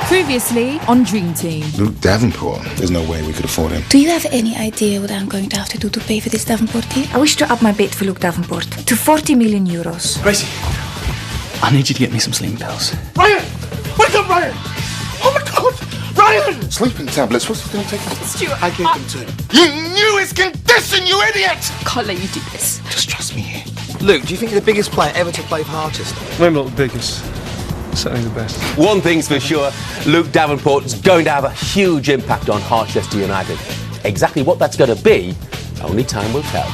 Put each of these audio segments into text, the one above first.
Previously on Dream Team. Luke Davenport. There's no way we could afford him. Do you have any idea what I'm going to have to do to pay for this Davenport deal? I wish to up my bid for Luke Davenport to 40 million euros. Gracie, I need you to get me some sleeping pills. Ryan! Wake up, Ryan! Oh my God! Ryan! Sleeping tablets. What's he going to take? Stuart, I gave them to him. You knew his condition, you idiot! Can't let you do this. Just trust me here. Luke, do you think you're the biggest player ever to play for Harchester? Maybe not the biggest. Certainly the best. One thing's for sure, Luke Davenport's going to have a huge impact on Harchester United. Exactly what that's going to be, only time will tell.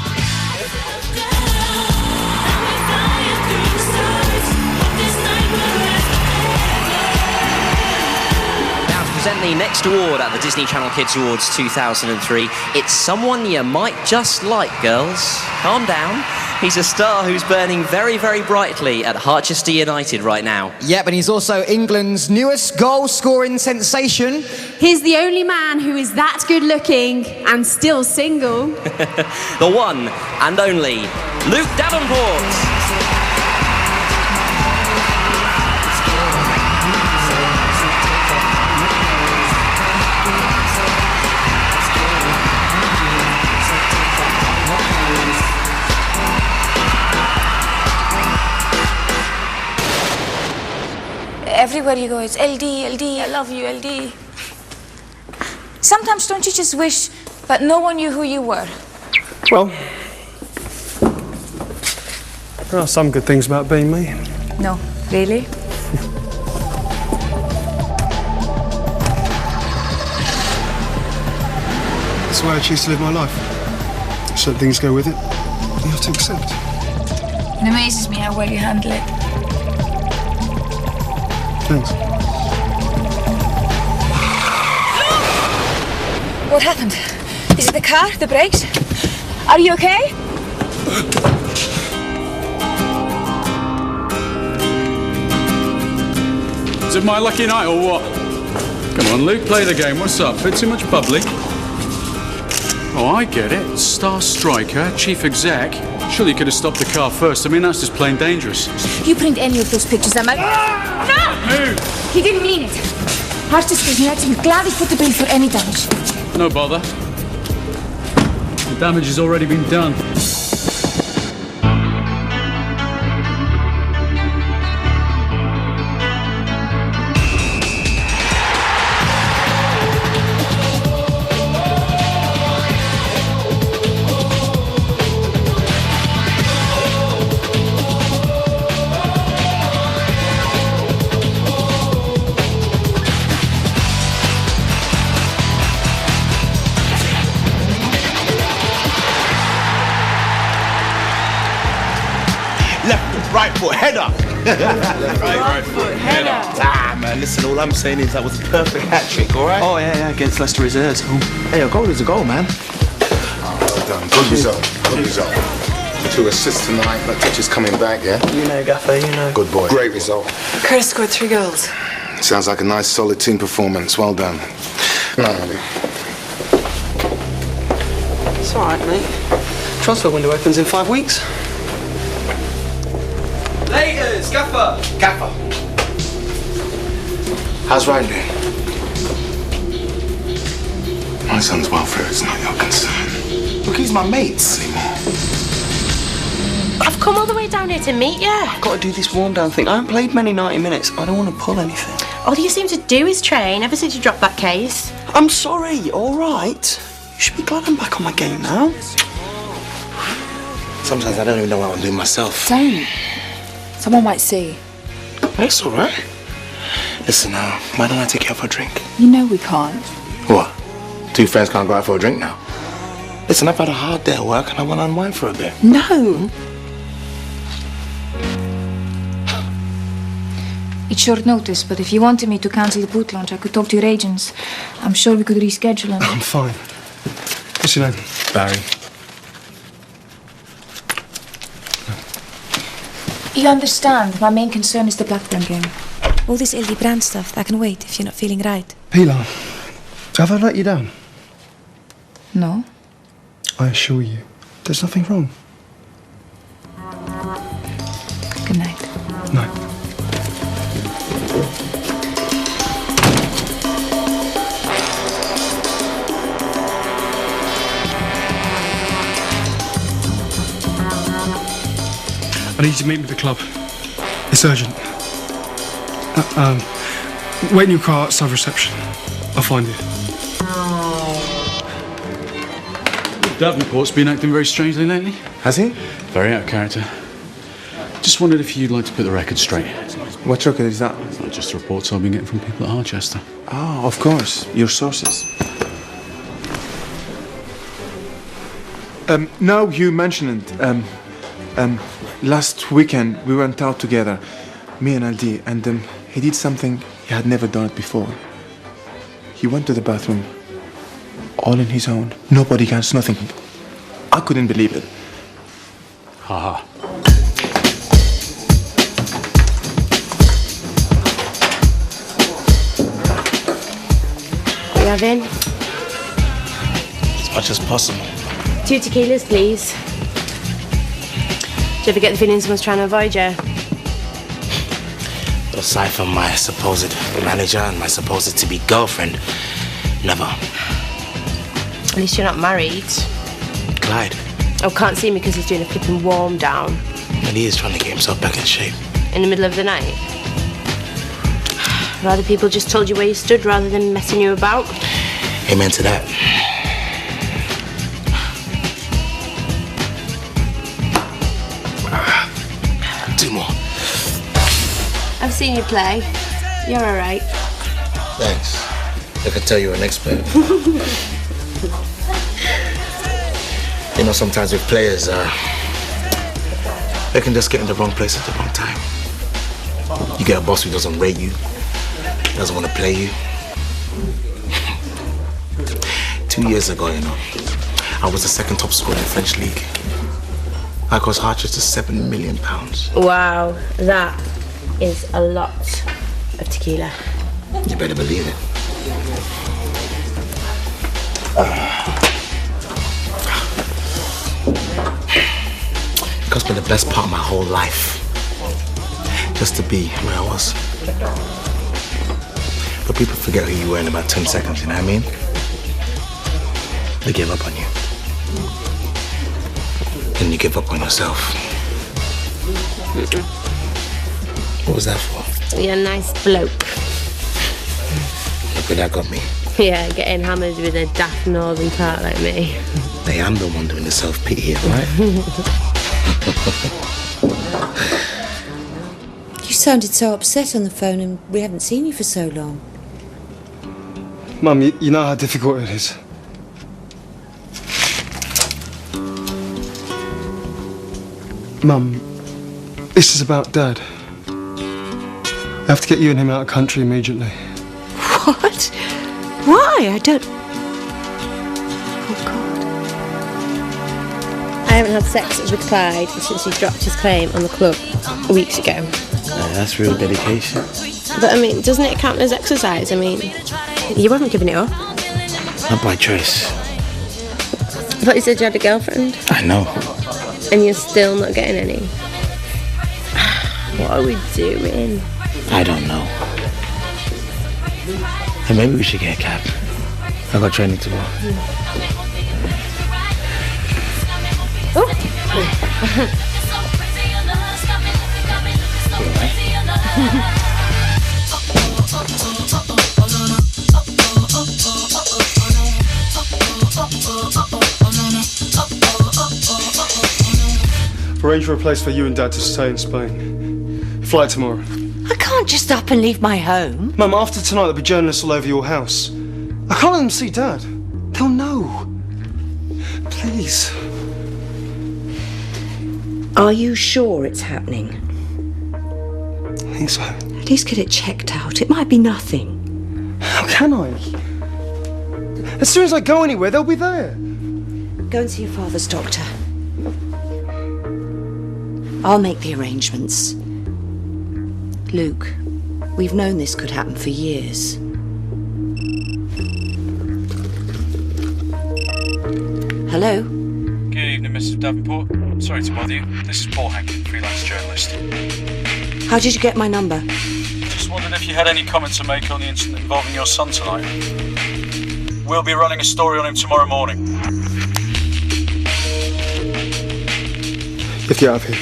Now to present the next award at the Disney Channel Kids Awards 2003, it's someone you might just like, girls. Calm down. He's a star who's burning very, very brightly at Harchester United right now. Yep, and he's also England's newest goal-scoring sensation. He's the only man who is that good-looking and still single. The one and only Luke Davenport. Everywhere you go, it's LD, LD, I love you, LD. Sometimes don't you just wish that no one knew who you were? Well, there are some good things about being me. No, really? That's the way I choose to live my life. Certain things go with it. You have to accept. It amazes me how well you handle it. Thanks. What happened? Is it the car? The brakes? Are you okay? Is it my lucky night or what? Come on, Luke, play the game. What's up? Bit too much bubbly? Oh, I get it. Star striker, chief exec. Surely you could have stopped the car first. I mean, that's just plain dangerous. You print any of those pictures, am I? No! Move! He didn't mean it. Harchester United will gladly put the bill for any damage. No bother. The damage has already been done. Right foot, header! Right foot, header. Ah, man, listen, all I'm saying is that was a perfect hat-trick, all right? Oh, yeah, against Leicester Reserves. Hey, a goal is a goal, man. Well done. Good result. Good result. 2 assists tonight. That touch is coming back, yeah? You know, Gaffer, you know. Good boy. Great result. Curtis scored 3 goals. Sounds like a nice, solid team performance. Well done. No, Ali. It's all right, mate. Transfer window opens in 5 weeks. Laters, Gaffer! Gaffer. How's Ryan doing? My son's welfare is not your concern. Look, he's my mate. Anymore. I've come all the way down here to meet you. I've got to do this warm-down thing. I haven't played many 90 minutes. I don't want to pull anything. All you seem to do is train ever since you dropped that case. I'm sorry, all right? You should be glad I'm back on my game now. Sometimes I don't even know what I'm doing myself. Don't. Someone might see. That's all right. Listen now, why don't I take you out for a drink? You know we can't. What? 2 friends can't go out for a drink now? Listen, I've had a hard day at work and I want to unwind for a bit. No. It's short notice, but if you wanted me to cancel the boot launch, I could talk to your agents. I'm sure we could reschedule them. I'm fine. What's your name? Barry. You understand, my main concern is the Blackburn game. All this LD brand stuff, that can wait if you're not feeling right. Pilar, have I let you down? No. I assure you, there's nothing wrong. Good night. No. need you to meet me at the club. It's urgent. Wait in your car outside reception. I'll find you. Luke Davenport's been acting very strangely lately. Has he? Very out of character. Just wondered if you'd like to put the record straight. What record is that? Not just the reports I've been getting from people at Harchester. Oh, of course. Your sources. Now you mentioned it. Last weekend we went out together, me and LD, and he did something he had never done it before. He went to the bathroom, all on his own. Nobody else, nothing. I couldn't believe it. Haha. What are you having? As much as possible. 2 tequilas, please. Do you ever get the feeling someone's trying to avoid you? Aside from my supposed manager and my supposed to be girlfriend, never. At least you're not married. Clyde. Oh, can't see me because he's doing a flipping warm down. And he is trying to get himself back in shape. In the middle of the night? Rather people just told you where you stood rather than messing you about. Amen to that. 2 more. I've seen you play. You're all right. Thanks. I can tell you're an expert. You know, sometimes with players, they can just get in the wrong place at the wrong time. You get a boss who doesn't rate you, doesn't want to play you. 2 years ago, you know, I was the 2nd top scorer in the French league. I cost Harchester £7 million. Wow, that is a lot of tequila. You better believe it. It cost me the best part of my whole life just to be where I was. But people forget who you were in about 10 seconds, you know what I mean? They give up on you. And you give up on yourself. What was that for? You're a nice bloke. Look where that got me. Yeah, getting hammered with a daft northern tart like me. Hey, I'm the one doing the self-pity here, right? You sounded so upset on the phone and we haven't seen you for so long. Mum, you know how difficult it is. Mum, this is about Dad. I have to get you and him out of country immediately. What? Why? I don't... Oh, God. I haven't had sex with Clyde since he dropped his claim on the club weeks ago. That's real dedication. But, I mean, doesn't it count as exercise? I mean, you haven't given it up. Not by choice. I thought you said you had a girlfriend. I know. And you're still not getting any. What are we doing? I don't know. And maybe we should get a cab. I got training tomorrow. Arrange for a place for you and Dad to stay in Spain. Flight tomorrow. I can't just up and leave my home. Mum, after tonight there'll be journalists all over your house. I can't let them see Dad. They'll know. Please. Are you sure it's happening? I think so. At least get it checked out. It might be nothing. How can I? As soon as I go anywhere, they'll be there. Go and see your father's doctor. I'll make the arrangements. Luke, we've known this could happen for years. Hello? Good evening, Mrs. Davenport. Sorry to bother you. This is Paul Hank, freelance journalist. How did you get my number? Just wondered if you had any comment to make on the incident involving your son tonight. We'll be running a story on him tomorrow morning. Get out of here.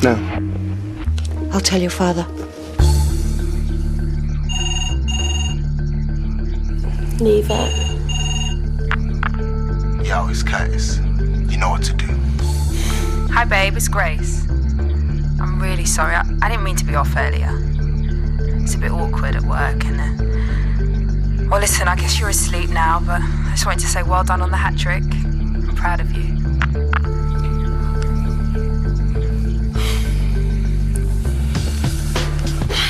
Now. I'll tell your father. Leave it. Yo, it's Curtis. You know what to do. Hi, babe, it's Grace. I'm really sorry. I didn't mean to be off earlier. It's a bit awkward at work, and well, listen, I guess you're asleep now, but I just wanted to say well done on the hat trick. I'm proud of you.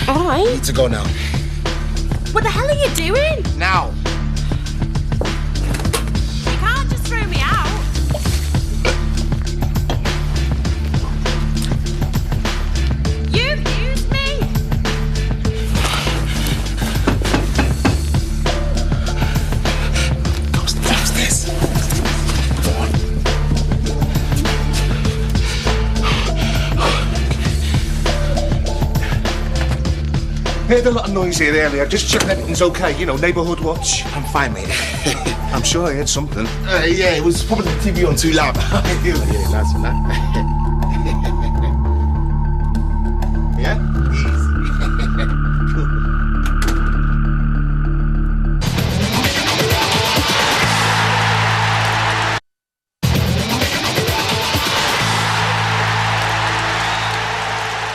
All right. Need to go now. What the hell are you doing? Now. You can't just throw me out. You accused me. Go upstairs. Go on. Heard a lot of noise here earlier. Just checking everything's okay. You know, neighbourhood watch. I'm fine, mate. I'm sure I heard something. Yeah, it was probably the TV on too loud. Yeah, nice and that. Yeah? Easy.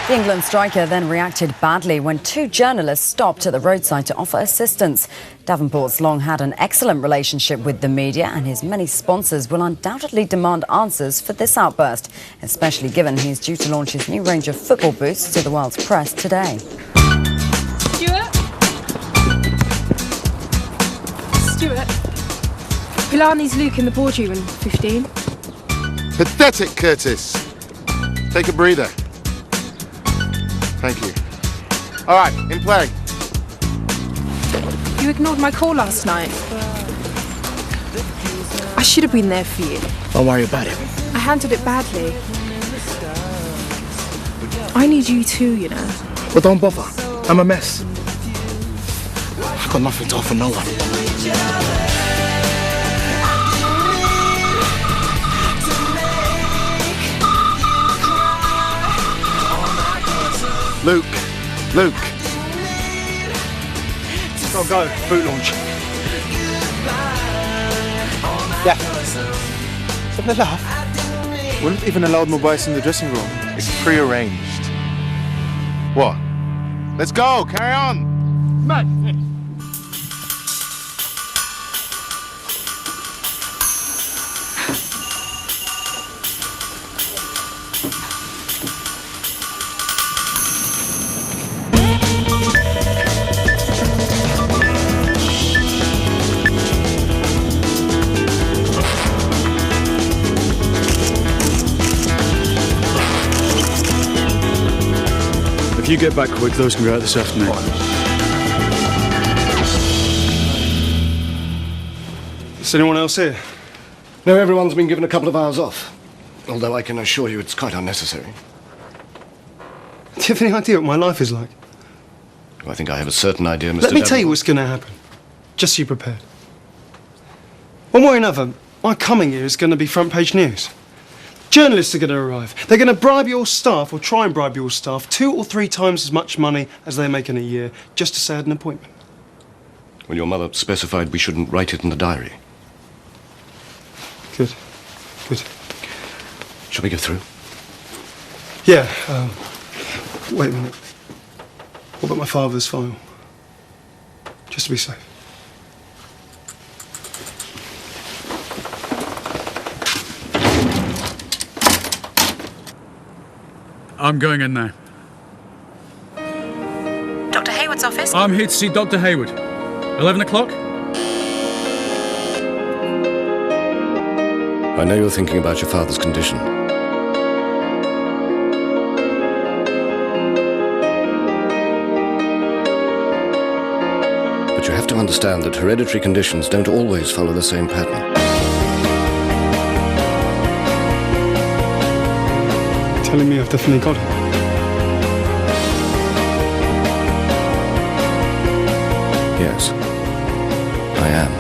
The England striker then reacted badly when two journalists stopped at the roadside to offer assistance. Davenport's long had an excellent relationship with the media, and his many sponsors will undoubtedly demand answers for this outburst, especially given he's due to launch his new range of football boots to the world's press today. Stuart, Pilani's Luke in the boardroom in 15. Pathetic, Curtis. Take a breather. Thank you. All right, in play. You ignored my call last night. I should have been there for you. Don't worry about it. I handled it badly. I need you too, you know. Well, don't bother. I'm a mess. I've got nothing to offer no one. Luke. Go. Boot launch. Yeah. Something to laugh. We're not even allowed mobiles in the dressing room. It's pre-arranged. What? Let's go. Carry on. Mate. If you get back quick, those can go out this afternoon. Is anyone else here? No, everyone's been given a couple of hours off. Although I can assure you it's quite unnecessary. Do you have any idea what my life is like? I think I have a certain idea, Mr. Let me tell you what's going to happen. Just so you're prepared. One way or another, my coming here is going to be front page news. Journalists are going to arrive. They're going to bribe your staff, or try and bribe your staff, 2 or 3 times as much money as they make in a year, just to say I had an appointment. Well, your mother specified we shouldn't write it in the diary. Good. Shall we go through? Yeah, wait a minute. What about my father's file? Just to be safe. I'm going in now. Dr. Hayward's office? I'm here to see Dr. Hayward. 11 o'clock? I know you're thinking about your father's condition. But you have to understand that hereditary conditions don't always follow the same pattern. Telling me I've definitely got it. Yes, I am.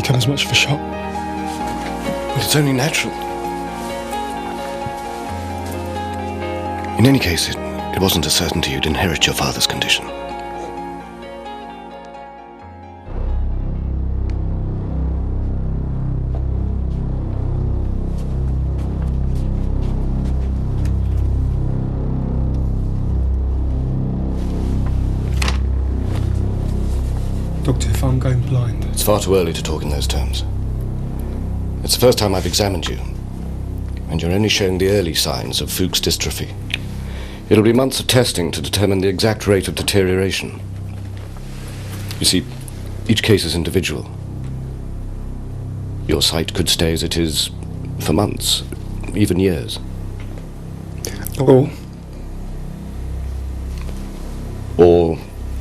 really come as much of a shock. But it's only natural. In any case, it wasn't a certainty you'd inherit your father's condition. Doctor, if I'm going blind... It's far too early to talk in those terms. It's the first time I've examined you, and you're only showing the early signs of Fuchs dystrophy. It'll be months of testing to determine the exact rate of deterioration. You see, each case is individual. Your sight could stay as it is for months, even years. Or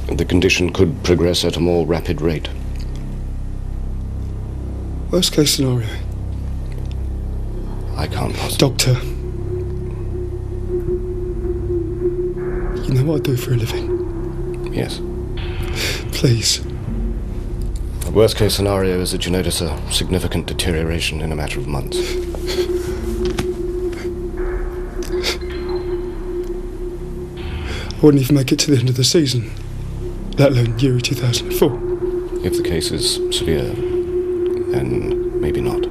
the condition could progress at a more rapid rate. Worst case scenario. I can't possibly. Doctor. You know what I do for a living? Yes. Please. The worst case scenario is that you notice a significant deterioration in a matter of months. I wouldn't even make it to the end of the season, let alone Euro 2004. If the case is severe, then maybe not.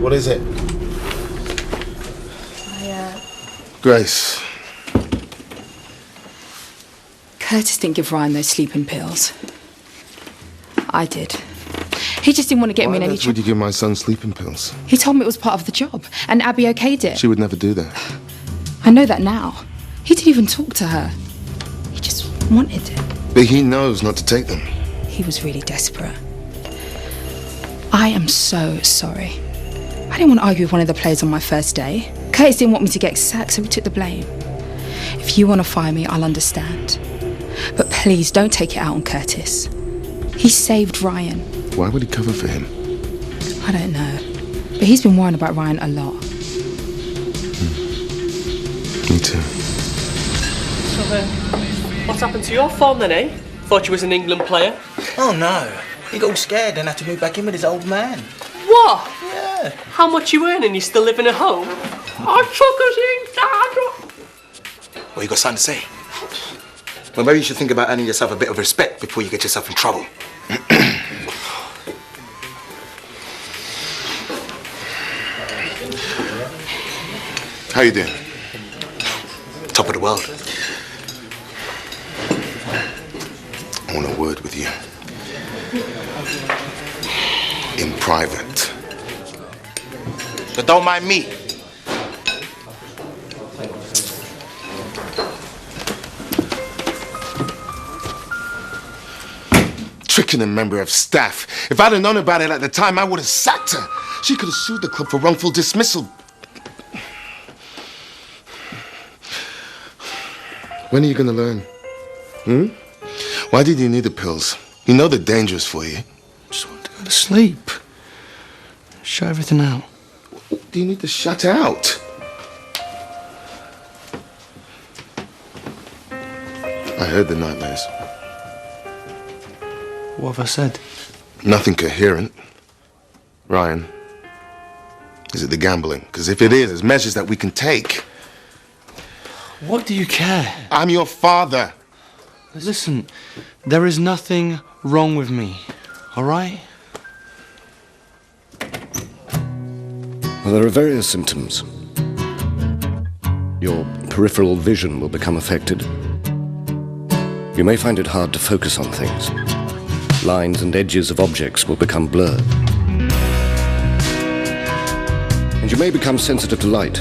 What is it? Grace. Curtis didn't give Ryan those sleeping pills. I did. He just didn't want to get me in any trouble. Why would you give my son sleeping pills? He told me it was part of the job, and Abby okayed it. She would never do that. I know that now. He didn't even talk to her. He just wanted it. But he knows not to take them. He was really desperate. I am so sorry. I didn't want to argue with one of the players on my first day. Curtis didn't want me to get sacked, so he took the blame. If you want to fire me, I'll understand. But please, don't take it out on Curtis. He saved Ryan. Why would he cover for him? I don't know. But he's been worrying about Ryan a lot. Me too. So then, what's happened to your form then, eh? Thought you was an England player? Oh no. He got all scared and had to move back in with his old man. What? Yeah. How much you earning? You still living at home? I took us in, Dad. What you got something to say? Well, maybe you should think about earning yourself a bit of respect before you get yourself in trouble. How you doing? Top of the world. I want a word with you. In private. But don't mind me. Tricking a member of staff. If I'd have known about it at the time, I would have sacked her. She could have sued the club for wrongful dismissal. When are you going to learn? Why did you need the pills? You know they're dangerous for you. Just want to go to sleep. Shut everything out. What do you need to shut out? I heard the nightmares. What have I said? Nothing coherent. Ryan, is it the gambling? Because if it is, there's measures that we can take. What do you care? I'm your father. Listen, there is nothing wrong with me, all right? Well, there are various symptoms. Your peripheral vision will become affected. You may find it hard to focus on things. Lines and edges of objects will become blurred. And you may become sensitive to light,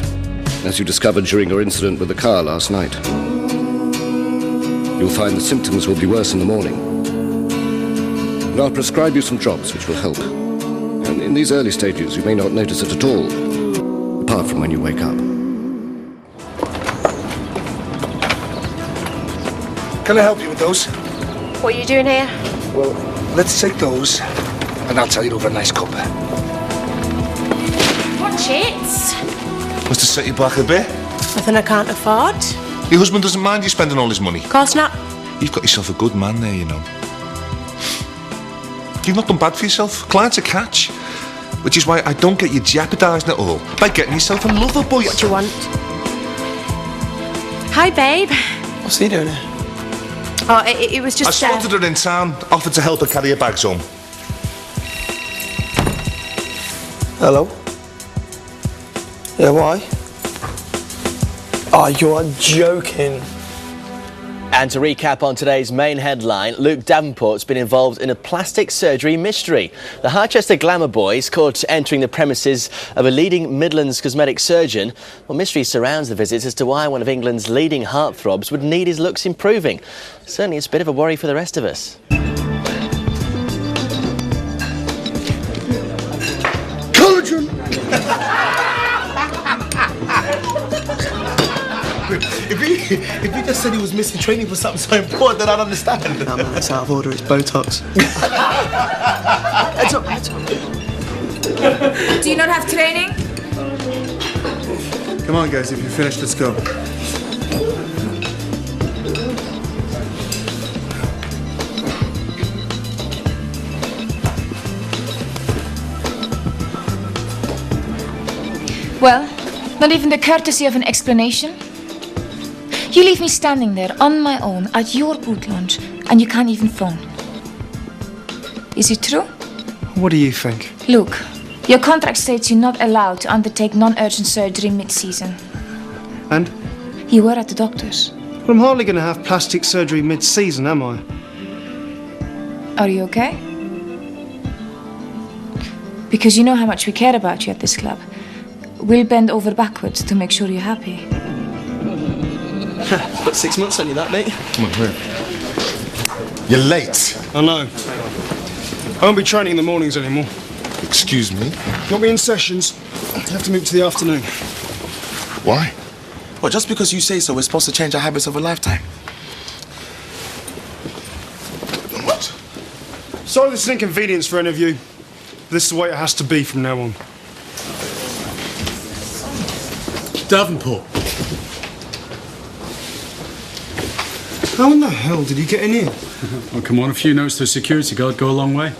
as you discovered during your incident with the car last night. You'll find the symptoms will be worse in the morning. And I'll prescribe you some drops which will help. And in these early stages, you may not notice it at all, apart from when you wake up. Can I help you with those? What are you doing here? Well, let's take those, and I'll tell you over a nice cup. Watch it. What's to set you back a bit? Nothing I can't afford. Your husband doesn't mind you spending all his money. Of course not. You've got yourself a good man there, you know. You've not done bad for yourself. Client's a catch. Which is why I don't get you jeopardising it all by getting yourself a lover boy. What do you want? Hi, babe. What's he doing here? Oh, it was just... I spotted her in town, offered to help her carry her bags home. Hello? Yeah, why? Oh, you're joking. And to recap on today's main headline, Luke Davenport's been involved in a plastic surgery mystery. The Harchester glamour boys caught entering the premises of a leading Midlands cosmetic surgeon. Well, mystery surrounds the visit as to why one of England's leading heartthrobs would need his looks improving. Certainly it's a bit of a worry for the rest of us. Collagen! If he just said he was missing training for something so important, then I'd understand. No, man, it's out of order. It's Botox. Heads up, heads up. Do you not have training? Come on, guys, if you're finished, let's go. Well, not even the courtesy of an explanation? You leave me standing there on my own at your boot launch and you can't even phone. Is it true? What do you think? Luke, your contract states you're not allowed to undertake non-urgent surgery mid-season. And? You were at the doctor's. Well, I'm hardly going to have plastic surgery mid-season, am I? Are you okay? Because you know how much we care about you at this club. We'll bend over backwards to make sure you're happy. Got 6 months on you, that, mate. Come on, hurry. You're late. I know. I won't be training in the mornings anymore. Excuse me? Got me in sessions. I have to move to the afternoon. Why? Well, just because you say so, we're supposed to change our habits of a lifetime. What? Sorry this is an inconvenience for any of you. This is the way it has to be from now on. Davenport. How in the hell did you get in here? Oh, come on, a few notes to a security guard go a long way.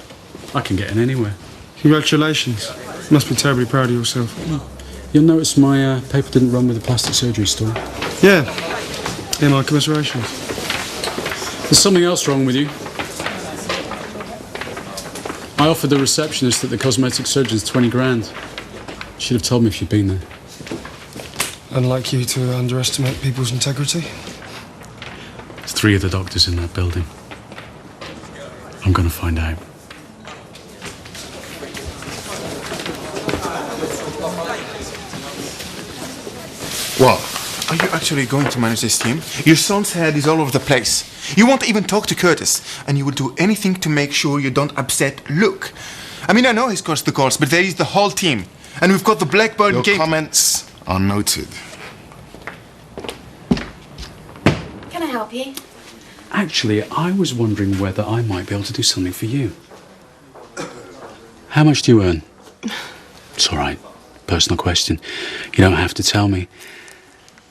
I can get in anywhere. Congratulations. You must be terribly proud of yourself. You'll notice my paper didn't run with the plastic surgery store. Yeah. Yeah, my commiserations. There's something else wrong with you. I offered the receptionist at the cosmetic surgeon's 20 grand. She'd have told me if you'd been there. Unlike you to underestimate people's integrity. There's 3 of the doctors in that building. I'm going to find out. What? Are you actually going to manage this team? Your son's head is all over the place. You won't even talk to Curtis, and you will do anything to make sure you don't upset Luke. I mean, I know he's caused the calls, but there is the whole team. And we've got the Blackburn game... Your comments are noted. Can I help you? Actually, I was wondering whether I might be able to do something for you. How much do you earn? It's all right. Personal question. You don't have to tell me.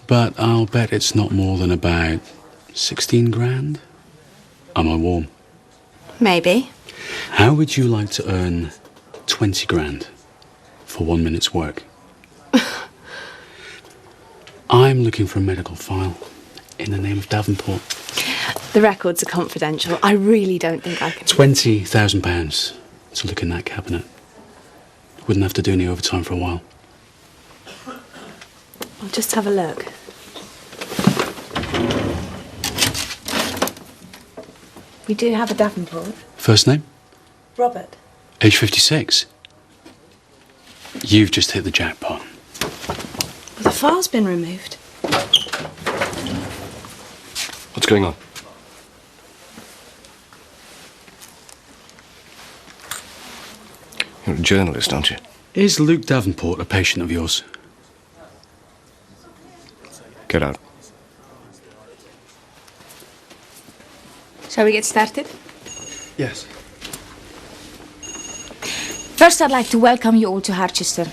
But I'll bet it's not more than about 16 grand. Am I warm? Maybe. How would you like to earn 20 grand for 1 minute's work? I'm looking for a medical file in the name of Davenport. The records are confidential. I really don't think I can... £20,000 to look in that cabinet. Wouldn't have to do any overtime for a while. I'll just have a look. We do have a Davenport. First name? Robert. Age 56. You've just hit the jackpot. Well, the file's been removed. What's going on? You're a journalist, aren't you? Is Luke Davenport a patient of yours? Get out. Shall we get started? Yes. First, I'd like to welcome you all to Harchester.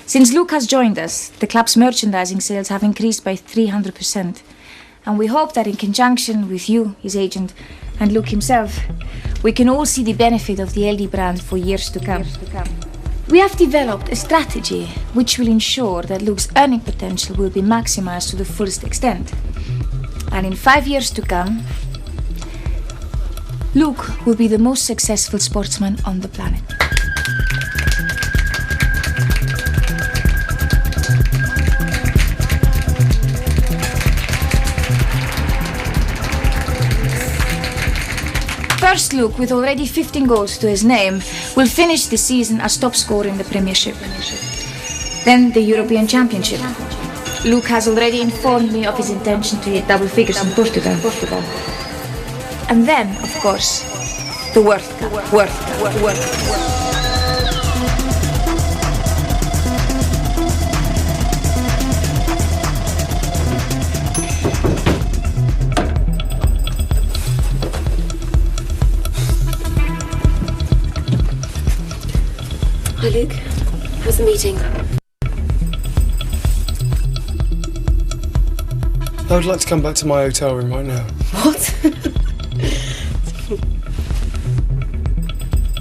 Since Luke has joined us, the club's merchandising sales have increased by 300%. And we hope that in conjunction with you, his agent, and Luke himself, we can all see the benefit of the LD brand for years to come. We have developed a strategy which will ensure that Luke's earning potential will be maximized to the fullest extent. And in 5 years to come, Luke will be the most successful sportsman on the planet. First Luke, with already 15 goals to his name, will finish the season as top scorer in the Premiership. Then the European Championship. Luke has already informed me of his intention to hit double figures in Portugal. And then, of course, the World Cup. Hi, Luke. How's the meeting? I would like to come back to my hotel room right now. What?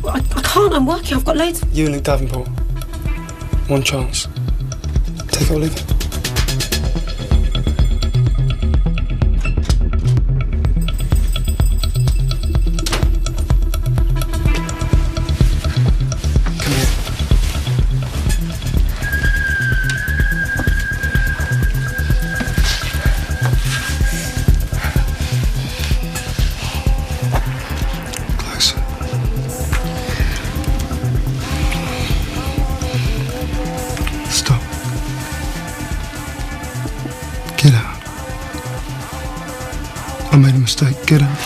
Well, I can't. I'm working. I've got loads. You and Luke Davenport. One chance. Take it or leave it. I made a mistake. Get out.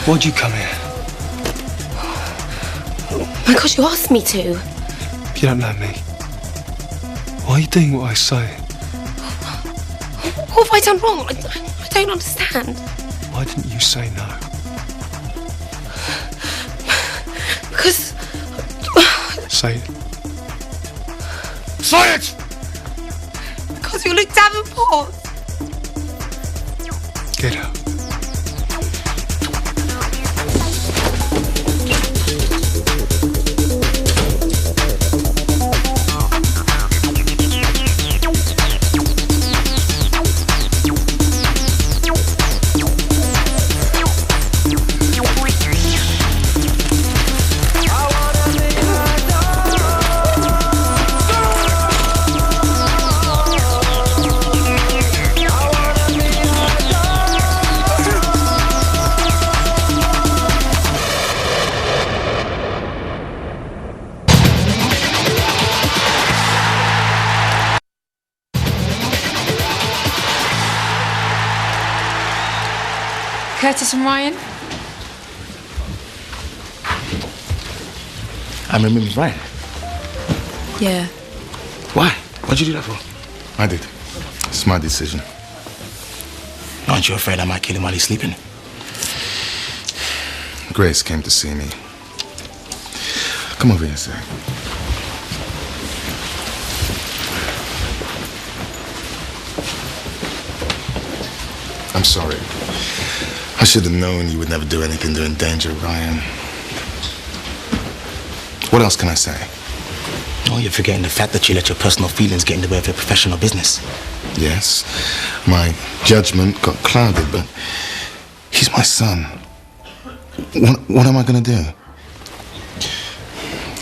Why'd you come here? Because you asked me to. You don't know me. Why are you doing what I say? What have I done wrong? I don't understand. Why didn't you say no? Because... Say it. Say it! Because you Luke Davenport. Get out. Curtis and Ryan? I'm remembering Ryan. Yeah. Why? What'd you do that for? I did. It's my decision. Aren't you afraid I might kill him while he's sleeping? Grace came to see me. Come over here a sec. I'm sorry. I should have known you would never do anything to endanger Ryan. What else can I say? Oh, you're forgetting the fact that you let your personal feelings get in the way of your professional business. Yes, my judgment got clouded, but he's my son. What am I going to do?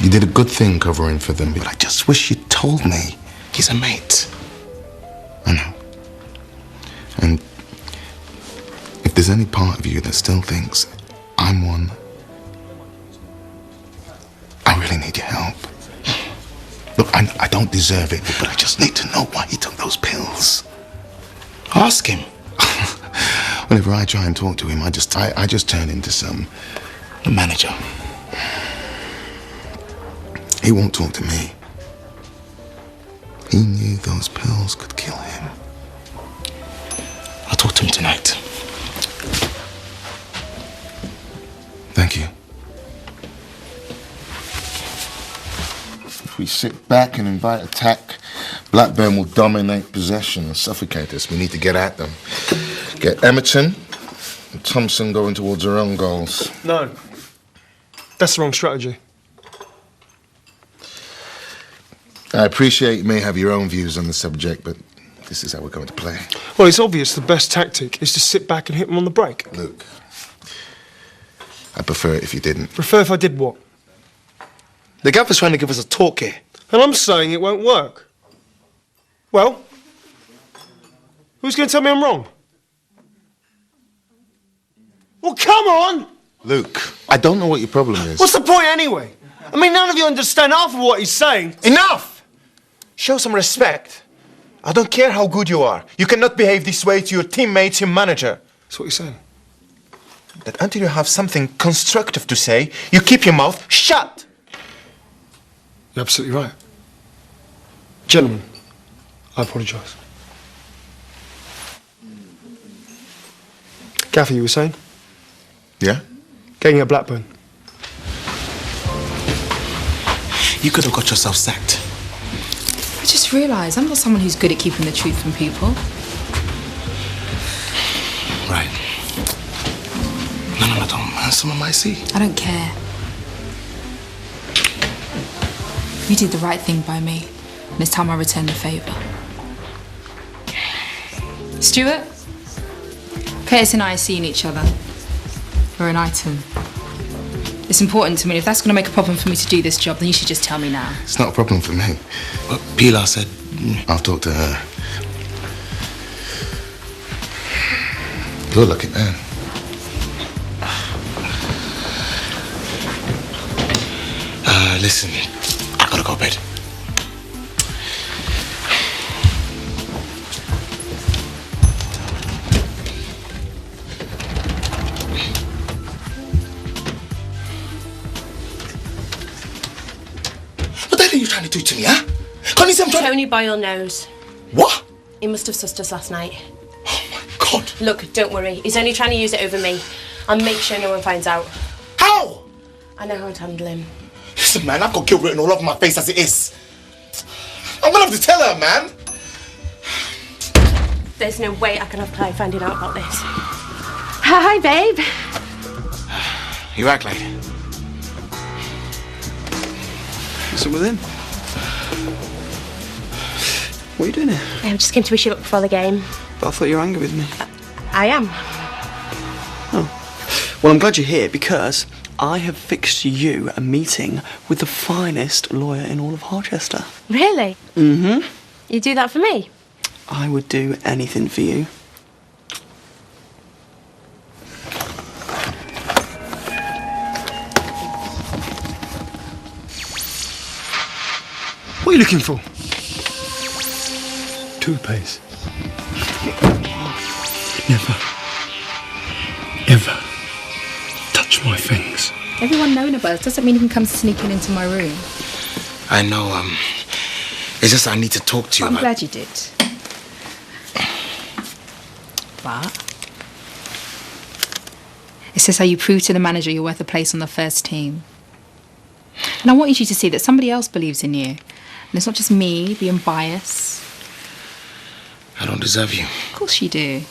You did a good thing covering for them, but I just wish you'd told me. He's a mate. I know. And if there's any part of you that still thinks I'm one, I really need your help. Look, I don't deserve it, but I just need to know why he took those pills. Ask him. Whenever I try and talk to him, I just turn into some manager. He won't talk to me. He knew those pills could kill him. I'll talk to him tonight. Thank you. If we sit back and invite attack, Blackburn will dominate possession and suffocate us. We need to get at them. Get Emerton and Thompson going towards their own goals. No. That's the wrong strategy. I appreciate you may have your own views on the subject, but this is how we're going to play. Well, it's obvious the best tactic is to sit back and hit them on the break. Luke, I'd prefer it if you didn't. Prefer if I did what? The gaffer's trying to give us a talk here. And I'm saying it won't work. Well, who's going to tell me I'm wrong? Well, come on! Luke, I don't know what your problem is. What's the point anyway? I mean, none of you understand half of what he's saying. Enough! Show some respect. I don't care how good you are. You cannot behave this way to your teammates, your manager. That's what you're saying. That until you have something constructive to say, you keep your mouth shut. You're absolutely right. Gentlemen, I apologise. Gaffer, you were saying? Yeah? Getting at Blackburn. You could have got yourself sacked. I just realised I'm not someone who's good at keeping the truth from people. Right. No, don't. Someone might see. I don't care. You did the right thing by me, and it's time I return the favour. Stuart? Curtis and I are seeing each other. We're an item. It's important to me. If that's going to make a problem for me to do this job, then you should just tell me now. It's not a problem for me. But Pilar said... I'll talk to her. You're a lucky man. Listen, I gotta go to bed. What the hell are you trying to do to me, huh? Can't you see I'm trying to... Tony Boyle knows. What? He must have sussed us last night. Oh, my God. Look, don't worry. He's only trying to use it over me. I'll make sure no one finds out. How? I know how to handle him. Listen, man, I've got guilt written all over my face as it is. I'm gonna have to tell her, man. There's no way I can have Clive finding out about this. Hi, babe. You act like What's up with him? What are you doing here? I just came to wish you luck before the game. But I thought you were angry with me. I am. Oh. Well, I'm glad you're here because I have fixed you a meeting with the finest lawyer in all of Harchester. Really? Mm-hmm. You do that for me? I would do anything for you. What are you looking for? Toothpaste. Never, ever touch my things. Everyone knowing about us doesn't mean you can come sneaking into my room. I know, it's just I need to talk to you I'm about... glad you did. But it says how you prove to the manager you're worth a place on the first team. And I want you to see that somebody else believes in you. And it's not just me being biased. I don't deserve you. Of course you do.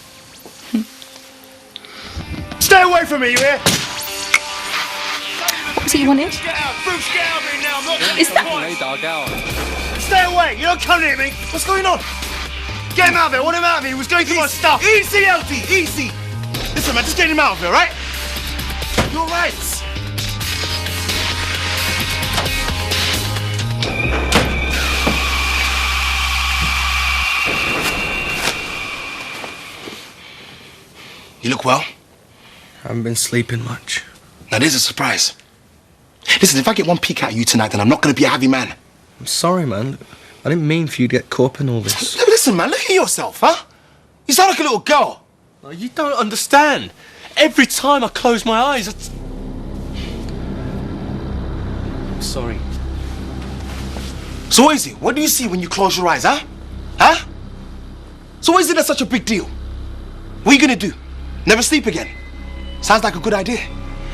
Stay away from me, you hear? What was it you wanted? Get out! Bruce, get out of here now! I'm not Is that... Stay away! You don't come near me! What's going on? Get him out of here! Want him out of here! He was going through my stuff! Easy, LT! Easy! Listen, man, just get him out of here, right? You're right! You look well. I haven't been sleeping much. Now, there's a surprise. Listen, if I get one peek at you tonight, then I'm not going to be a happy man. I'm sorry, man. I didn't mean for you to get caught up in all this. Listen, man, look at yourself, huh? You sound like a little girl. Oh, you don't understand. Every time I close my eyes, I'm sorry. So what is it? What do you see when you close your eyes, huh? Huh? So why is it that's such a big deal? What are you going to do? Never sleep again? Sounds like a good idea.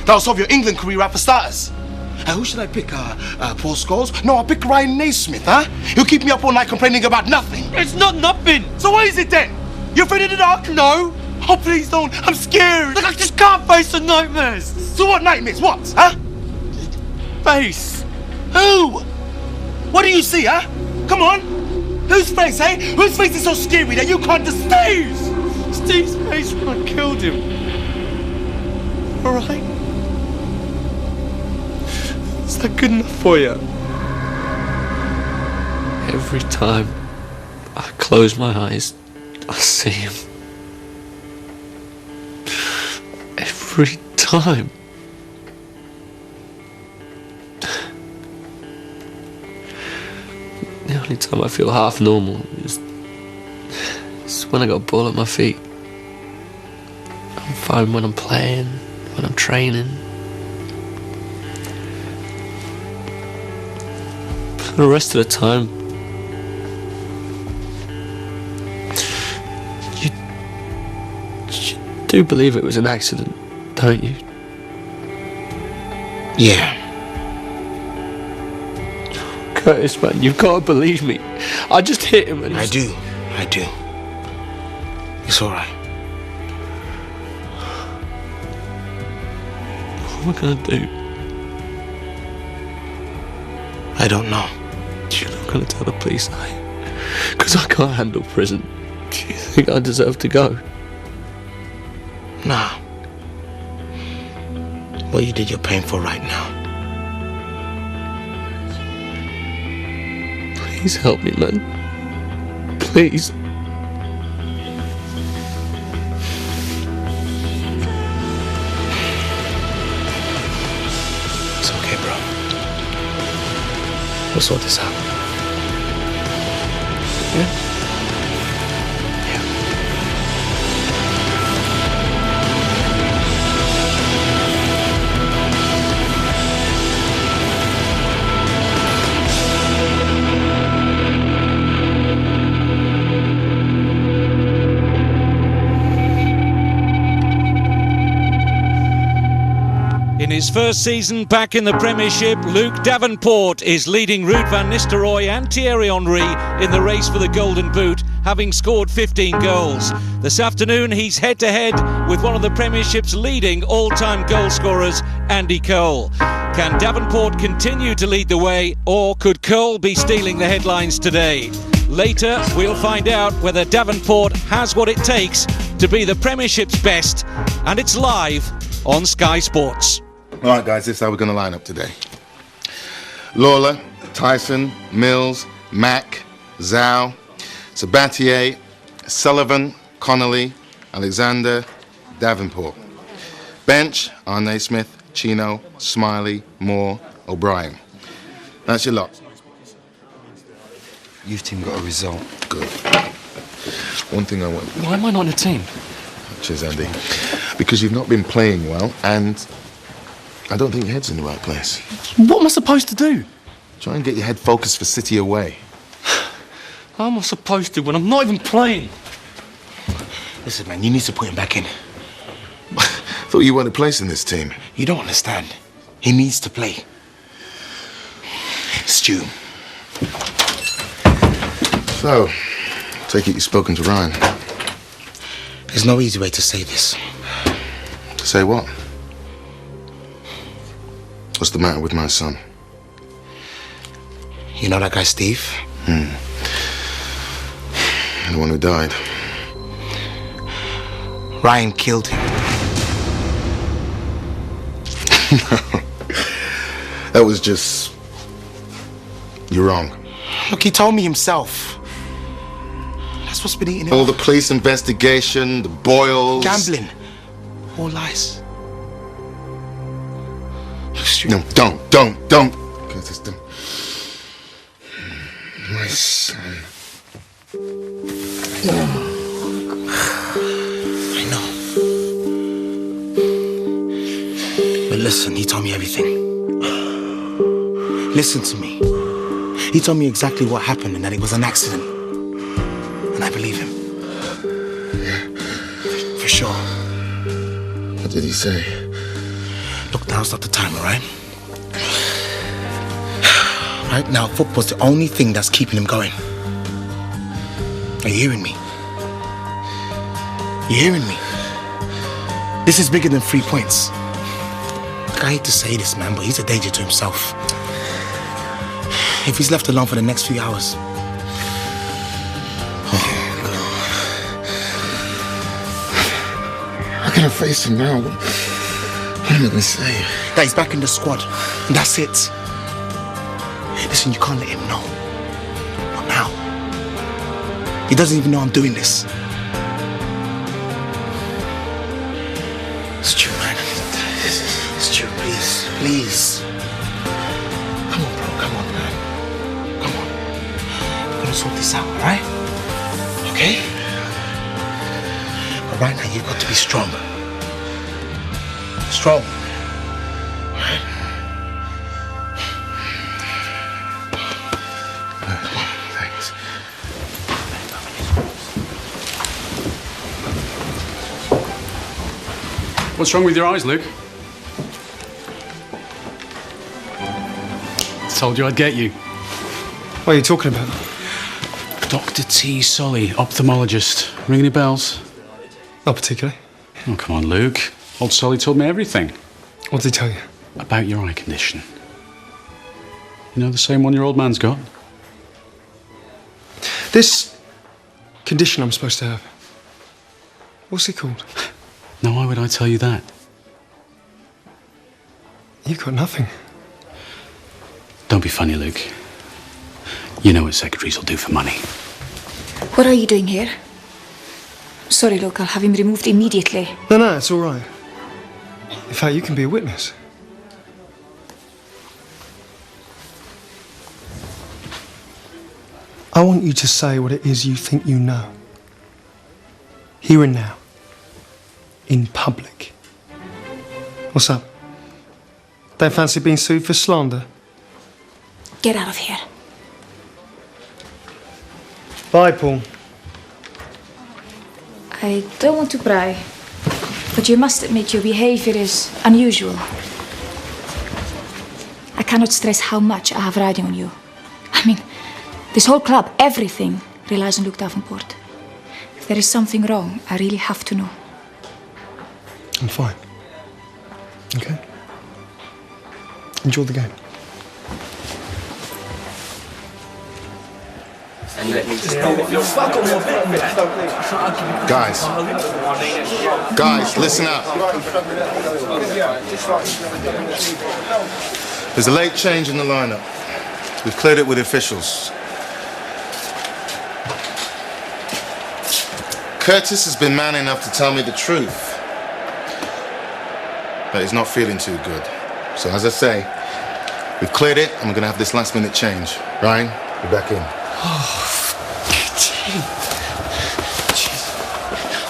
That'll solve your England career right for starters. Who should I pick? Paul Scholes? No, I'll pick Ryan Naismith, huh? He'll keep me up all night complaining about nothing. It's not nothing. So what is it then? You afraid of the dark? No. Oh, please don't. I'm scared. Look, I just can't face the nightmares. So what nightmares? What, huh? Face. Who? What do you see, huh? Come on. Whose face, eh? Whose face is so scary that you can't just... Steve's face when I killed him. All right? Is that good enough for you? Every time I close my eyes, I see him. Every time. The only time I feel half normal is when I got a ball at my feet. I'm fine when I'm playing, when I'm training. But the rest of the time, you do believe it was an accident, don't you? Yeah. Curtis, man, you've got to believe me. I just hit him and... I do. It's all right. What am I gonna do? I don't know. You're not gonna tell the police, are you? Because I can't handle prison. Do you think I deserve to go? Nah. What you did, you're paying for right now. Please help me, man. Please. It's okay, bro. We'll sort this out. Yeah? In his first season back in the Premiership, Luke Davenport is leading Ruud van Nistelrooy and Thierry Henry in the race for the Golden Boot, having scored 15 goals. This afternoon, he's head-to-head with one of the Premiership's leading all-time goal scorers, Andy Cole. Can Davenport continue to lead the way, or could Cole be stealing the headlines today? Later, we'll find out whether Davenport has what it takes to be the Premiership's best, and it's live on Sky Sports. All right, guys, this is how we're going to line up today. Lawler, Tyson, Mills, Mack, Zhao, Sabatier, Sullivan, Connolly, Alexander, Davenport. Bench, Arne Smith, Chino, Smiley, Moore, O'Brien. That's your lot. Youth team got a result. Good. One thing I want... Why am I not in a team? Cheers, Andy. Because you've not been playing well, and I don't think your head's in the right place. What am I supposed to do? Try and get your head focused for City away. How am I supposed to when I'm not even playing? Listen, man, you need to put him back in. Thought you weren't a place in this team. You don't understand. He needs to play. Stu. So, take it you've spoken to Ryan. There's no easy way to say this. To say what? What's the matter with my son? You know that guy, Steve? The one who died. Ryan killed him. That was just... You're wrong. Look, he told me himself. That's what's been eating him. All the police investigation, the boils... Gambling. All lies. No, don't. Curtis, don't. My son. I know. But listen, he told me everything. Listen to me. He told me exactly what happened and that it was an accident. And I believe him. For sure. What did he say? Look, now's not the time, all right? Right now, football's the only thing that's keeping him going. Are you hearing me? You hearing me? This is bigger than 3 points. I hate to say this, man, but he's a danger to himself. If he's left alone for the next few hours. How can I face him now? What am I going to say? That he's back in the squad. And that's it. Listen, you can't let him know. Not now. He doesn't even know I'm doing this. It's true, man. It's true, please. Please. Come on, bro. Come on, man. Come on. We're gonna sort this out, alright? Okay? But right now, you've got to be strong. Strong. Alright? Thanks. What's wrong with your eyes, Luke? Told you I'd get you. What are you talking about? Dr. T. Solly, ophthalmologist. Ring any bells? Not particularly. Oh, come on, Luke. Old Solly told me everything. What did he tell you? About your eye condition. You know, the same one your old man's got? This condition I'm supposed to have. What's it called? Now, why would I tell you that? You've got nothing. Don't be funny, Luke. You know what secretaries will do for money. What are you doing here? Sorry, Luke, I'll have him removed immediately. No, it's all right. In fact, you can be a witness. I want you to say what it is you think you know. Here and now. In public. What's up? Don't fancy being sued for slander? Get out of here. Bye, Paul. I don't want to pry, but you must admit your behavior is unusual. I cannot stress how much I have riding on you. I mean, this whole club, everything relies on Luke Davenport. If there is something wrong, I really have to know. I'm fine. Okay? Enjoy the game. Guys, listen up. There's a late change in the lineup. We've cleared it with officials. Curtis has been man enough to tell me the truth, but he's not feeling too good. So as I say, we've cleared it and we're going to have this last minute change. Ryan, you're back in.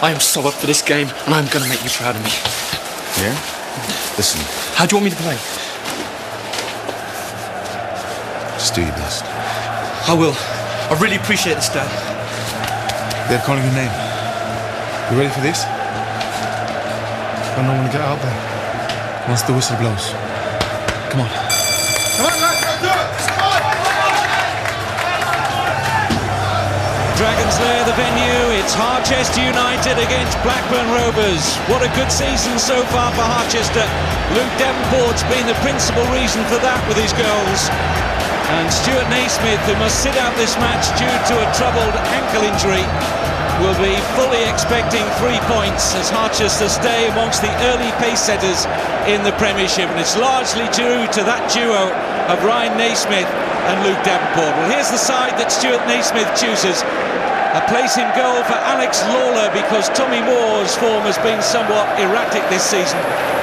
I am so up for this game, and I'm going to make you proud of me. Yeah? Listen. How do you want me to play? Just do your best. I will. I really appreciate this, Dad. They're calling your name. You ready for this? I don't want to get out there. Once the whistle blows. Come on. Dragons Lair, the venue. It's Harchester United against Blackburn Rovers. What a good season so far for Harchester. Luke Davenport's been the principal reason for that with his goals. And Stuart Naismith, who must sit out this match due to a troubled ankle injury, will be fully expecting 3 points as Harchester stay amongst the early pace setters in the Premiership. And it's largely due to that duo of Ryan Naismith and Luke Davenport. Well, here's the side that Stuart Naismith chooses. A place in goal for Alex Lawler because Tommy Moore's form has been somewhat erratic this season.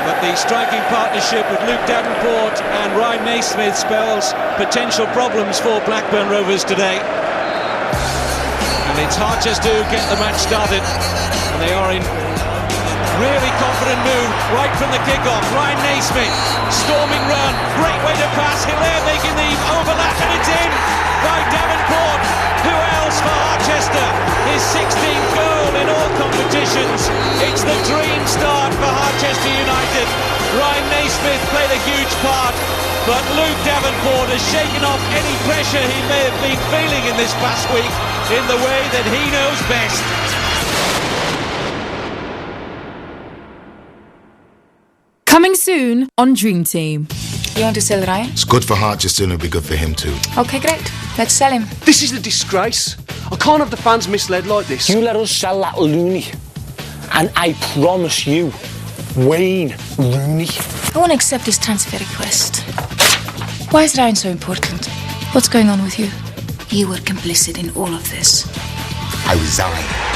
But the striking partnership with Luke Davenport and Ryan Naismith spells potential problems for Blackburn Rovers today. And it's Harchester who get the match started. And they are in really confident mood right from the kick-off. Ryan Naismith, storming run, great way to pass. Hilaire making the overlap, and it's in by Davenport. Who else for Harchester? His 16th goal in all competitions. It's the dream start for Harchester United. Ryan Naismith played a a huge part, but Luke Davenport has shaken off any pressure he may have been feeling in this past week in the way that he knows best. Coming soon on Dream Team. You want to sell Ryan? It's good for Harchester and it'll be good for him too. Okay, great. Let's sell him. This is a disgrace. I can't have the fans misled like this. You let us sell that loony, and I promise you, Wayne Rooney. I won't accept this transfer request. Why is Ryan so important? What's going on with you? You were complicit in all of this. I resign.